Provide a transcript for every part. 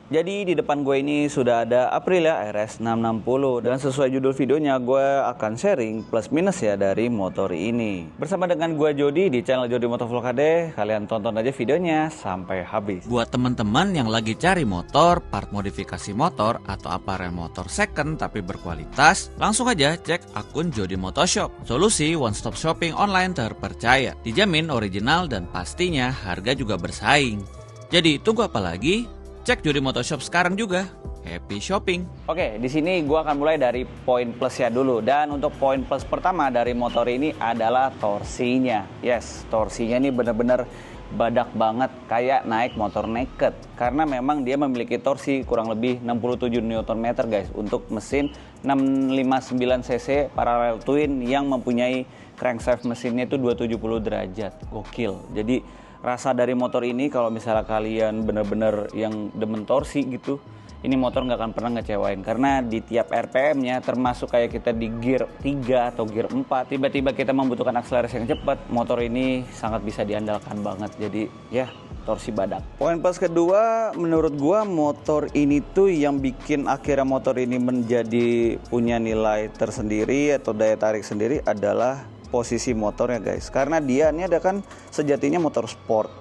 Jadi di depan gue ini sudah ada Aprilia RS 660 dan sesuai judul videonya gue akan sharing plus minus ya dari motor ini. Bersama dengan gue Jody di channel Jody Motovlog HD, kalian tonton aja videonya sampai habis. Buat teman-teman yang lagi cari motor, part modifikasi motor, atau aparel motor second tapi berkualitas, langsung aja cek akun Jody Motoshop. Solusi one stop shopping online terpercaya, dijamin original dan pastinya harga juga bersaing. Jadi tunggu apa lagi? Cek Jody Motoshop sekarang juga. Happy shopping. Oke, di sini gue akan mulai dari poin plusnya dulu. Dan untuk poin plus pertama dari motor ini adalah torsinya. Yes, torsinya ini bener-bener badak banget, kayak naik motor naked. Karena memang dia memiliki torsi kurang lebih 67 Nm guys, untuk mesin 659 cc parallel twin yang mempunyai crankshaft mesinnya itu 270 derajat. Gokil. Jadi rasa dari motor ini kalau misalnya kalian bener-bener yang demen torsi gitu, ini motor nggak akan pernah ngecewain. Karena di tiap RPM-nya, termasuk kayak kita di gear 3 atau gear 4, tiba-tiba kita membutuhkan akselerasi yang cepat, motor ini sangat bisa diandalkan banget. Jadi ya, torsi badak. Poin plus kedua, menurut gua motor ini tuh yang bikin akhirnya motor ini menjadi punya nilai tersendiri atau daya tarik sendiri adalah posisi motornya guys, karena dia ini ada kan sejatinya motor sport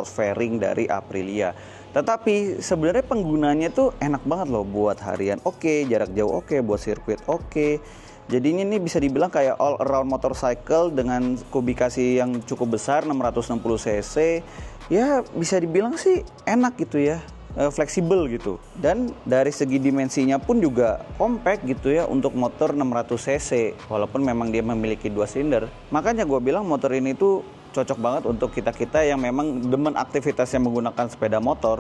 fairing dari Aprilia, tetapi sebenarnya penggunanya tuh enak banget loh, buat harian oke, jarak jauh oke, buat sirkuit oke. Jadinya ini bisa dibilang kayak all around motorcycle dengan kubikasi yang cukup besar 660 cc, ya bisa dibilang sih enak gitu ya, fleksibel gitu. Dan dari segi dimensinya pun juga compact gitu ya untuk motor 600 cc, walaupun memang dia memiliki 2 silinder. Makanya gue bilang motor ini tuh cocok banget untuk kita-kita yang memang demen aktivitas yang menggunakan sepeda motor.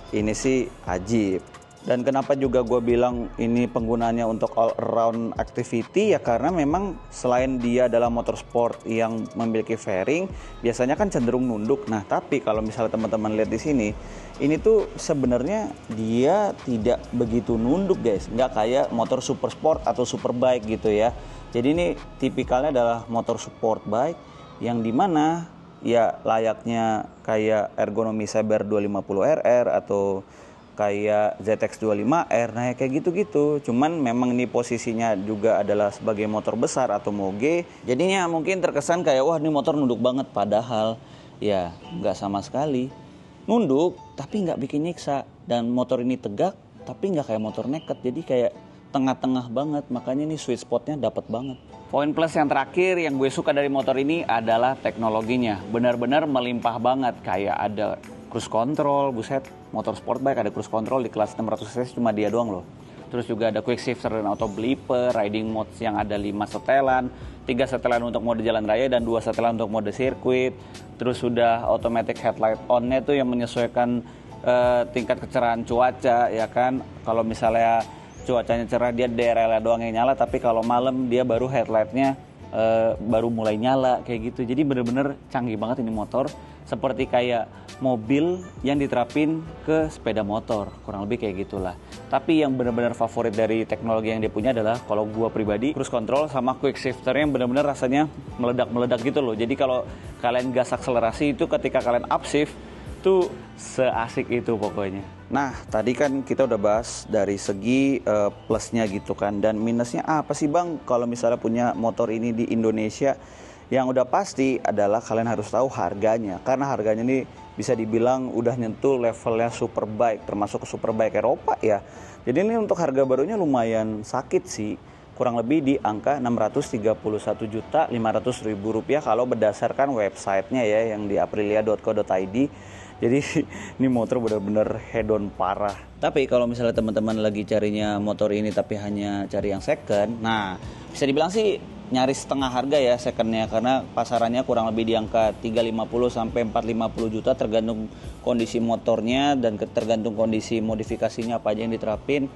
Ini sih ajib. Dan kenapa juga gue bilang ini penggunanya untuk all around activity, ya karena memang selain dia adalah motor sport yang memiliki fairing, biasanya kan cenderung nunduk. Nah, tapi kalau misalnya teman-teman lihat di sini, ini tuh sebenarnya dia tidak begitu nunduk guys, nggak kayak motor super sport atau super bike gitu ya. Jadi ini tipikalnya adalah motor sport bike yang dimana ya layaknya kayak ergonomi Saber 250RR atau kayak ZX25R, nah kayak gitu-gitu. Cuman memang ini posisinya juga adalah sebagai motor besar atau moge, jadinya mungkin terkesan kayak wah ini motor nunduk banget, padahal ya nggak sama sekali. Nunduk tapi nggak bikin nyiksa, dan motor ini tegak tapi nggak kayak motor naked, jadi kayak tengah-tengah banget. Makanya ini sweet spotnya dapat banget. Poin plus yang terakhir yang gue suka dari motor ini adalah teknologinya. Benar-benar melimpah banget, kayak ada cruise control, buset, motor sport bike ada cruise control di kelas 600 cc cuma dia doang loh. Terus juga ada quick shifter dan auto blipper, riding modes yang ada 5 setelan, 3 setelan untuk mode jalan raya dan 2 setelan untuk mode sirkuit. Terus sudah automatic headlight on-nya tuh yang menyesuaikan tingkat kecerahan cuaca ya kan. Kalau misalnya cuacanya cerah dia DRL doang yang nyala, tapi kalau malam dia baru headlightnya baru mulai nyala kayak gitu. Jadi bener-bener canggih banget ini motor, seperti kayak mobil yang diterapin ke sepeda motor, kurang lebih kayak gitulah. Tapi yang benar-benar favorit dari teknologi yang dia punya adalah kalau gua pribadi cruise control sama quick shifter yang benar-benar rasanya meledak-meledak gitu loh. Jadi kalau kalian gas akselerasi itu ketika kalian upshift tuh seasik itu pokoknya. Nah, tadi kan kita udah bahas dari segi plusnya gitu kan, dan minusnya apa sih bang kalau misalnya punya motor ini di Indonesia? Yang udah pasti adalah kalian harus tahu harganya, karena harganya ini bisa dibilang udah nyentuh levelnya superbike, termasuk ke superbike Eropa ya. Jadi ini untuk harga barunya lumayan sakit sih, kurang lebih di angka Rp631.500.000 kalau berdasarkan websitenya ya, yang di aprilia.co.id. Jadi ini motor benar-benar hedon parah. Tapi kalau misalnya teman-teman lagi carinya motor ini tapi hanya cari yang second, nah bisa dibilang sih nyaris setengah harga ya secondnya, karena pasarannya kurang lebih di angka 350 sampai 450 juta tergantung kondisi motornya dan tergantung kondisi modifikasinya apa aja yang diterapin.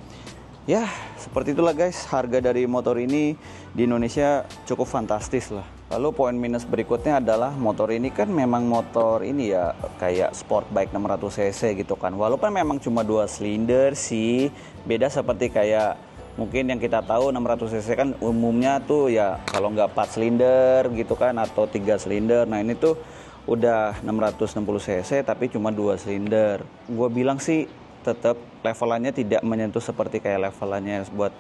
Ya seperti itulah guys, harga dari motor ini di Indonesia cukup fantastis lah. Lalu poin minus berikutnya adalah motor ini kan memang motor ini ya kayak sport bike 600 cc gitu kan. Walaupun memang cuma 2 silinder sih, beda seperti kayak mungkin yang kita tahu 600 cc kan umumnya tuh ya kalau nggak 4 silinder gitu kan atau 3 silinder. Nah ini tuh udah 660 cc tapi cuma 2 silinder. Gue bilang sih tetap levelannya tidak menyentuh seperti kayak levelannya buat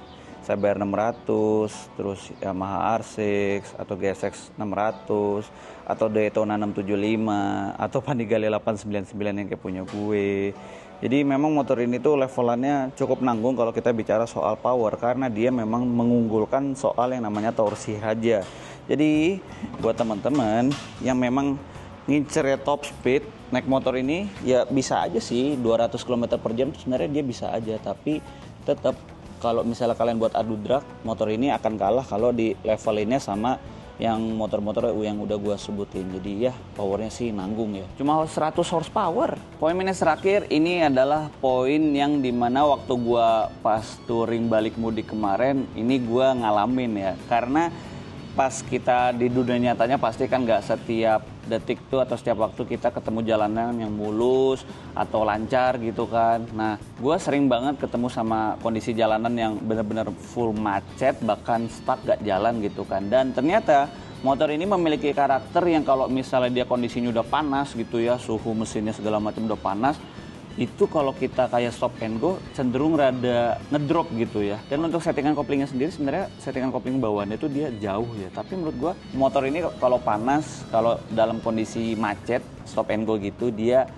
CBR 600, terus Yamaha R6 atau GSX 600 atau Daytona 675 atau Panigale 899 yang kayak punya gue. Jadi memang motor ini tuh levelannya cukup nanggung kalau kita bicara soal power, karena dia memang mengunggulkan soal yang namanya torsi aja. Jadi buat teman-teman yang memang ngincer top speed naik motor ini, ya bisa aja sih 200 km per jam sebenarnya dia bisa aja, tapi tetap kalau misalnya kalian buat adu drag, motor ini akan kalah kalau di levelinnya sama yang motor-motor yang udah gua sebutin. Jadi ya powernya sih nanggung ya, cuma 100 horsepower. Poin minus terakhir ini adalah poin yang dimana waktu gua pas touring balik mudik kemarin ini gua ngalamin ya, karena pas kita di dunia nyatanya pasti kan nggak setiap detik tuh atau setiap waktu kita ketemu jalanan yang mulus atau lancar gitu kan. Nah, gue sering banget ketemu sama kondisi jalanan yang benar-benar full macet, bahkan stuck gak jalan gitu kan. Dan ternyata motor ini memiliki karakter yang kalau misalnya dia kondisinya udah panas gitu ya, suhu mesinnya segala macam udah panas, itu kalau kita kayak stop and go cenderung rada ngedrop gitu ya. Dan untuk settingan koplingnya sendiri sebenarnya settingan kopling bawaannya itu dia jauh ya, tapi menurut gua motor ini kalau panas, kalau dalam kondisi macet stop and go gitu, dia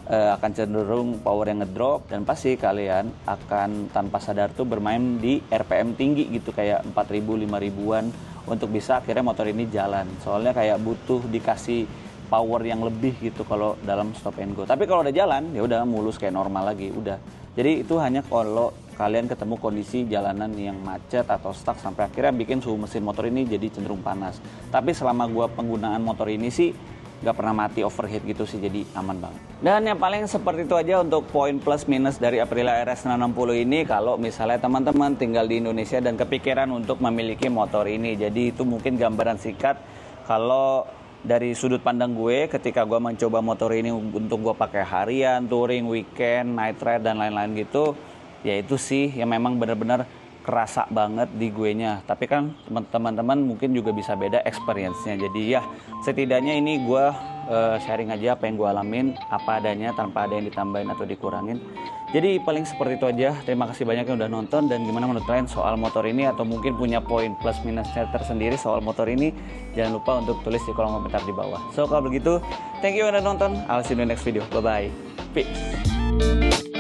akan cenderung power yang ngedrop, dan pasti kalian akan tanpa sadar tuh bermain di RPM tinggi gitu kayak 4.000 5.000-an untuk bisa akhirnya motor ini jalan. Soalnya kayak butuh dikasih power yang lebih gitu kalau dalam stop and go. Tapi kalau udah jalan ya udah mulus kayak normal lagi udah. Jadi itu hanya kalau kalian ketemu kondisi jalanan yang macet atau stuck sampai akhirnya bikin suhu mesin motor ini jadi cenderung panas. Tapi selama gua penggunaan motor ini sih nggak pernah mati overheat gitu sih, jadi aman banget. Dan yang paling seperti itu aja untuk poin plus minus dari Aprilia RS 660 ini kalau misalnya teman-teman tinggal di Indonesia dan kepikiran untuk memiliki motor ini. Jadi itu mungkin gambaran singkat kalau dari sudut pandang gue ketika gue mencoba motor ini untuk gue pakai harian, touring, weekend, night ride dan lain-lain gitu, ya itu sih yang memang benar-benar kerasa banget di gue nya. Tapi kan teman-teman mungkin juga bisa beda experience-nya. Jadi ya setidaknya ini gue sharing aja apa yang gue alamin, apa adanya tanpa ada yang ditambahin atau dikurangin. Jadi paling seperti itu aja. Terima kasih banyak yang udah nonton, dan gimana menurut kalian soal motor ini atau mungkin punya poin plus minusnya tersendiri soal motor ini, jangan lupa untuk tulis di kolom komentar di bawah. So kalau begitu, thank you udah nonton. I'll see you in the next video. Bye bye. Peace.